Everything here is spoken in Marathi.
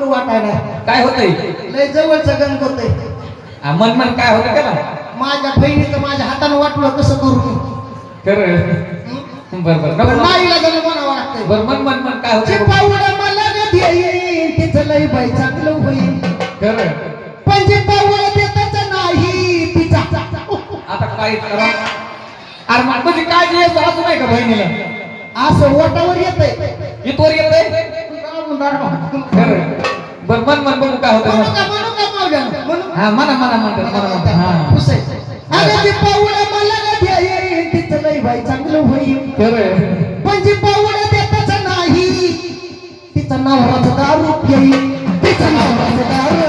करू वाटायला. काय होतंय? लय जवळचं गणक होतंय. मन मन काय होतं त्याला? माझ्या बहिणीचं माझ्या हाताने वाटलं कसं करू मी. खरं बरोबर नाही लागलं म्हणावं लागतंय. बर मन मन मन काय होतं? पावडा मला गती येईल तिचं लय बाई चांगलं होईल. खरं पण पावडा देताच नाही तिचा. आता काय करा? अरे म्हणजे काय जे असं नाही का बहिणीला? असं ओटावर येतंय. इथवर येतंय? खरं बर मन मन बघू काय होतं. हा म्हणा म्हणा म्हणतात म्हणा म्हणतात. हा अगं ती पावडा मला गती येईल तिचं लय बाई चांगलं होईल. खरं पण पावडा देताच नाही तिचा नवराचं दारू घेईल. तिचा नवराचं दारू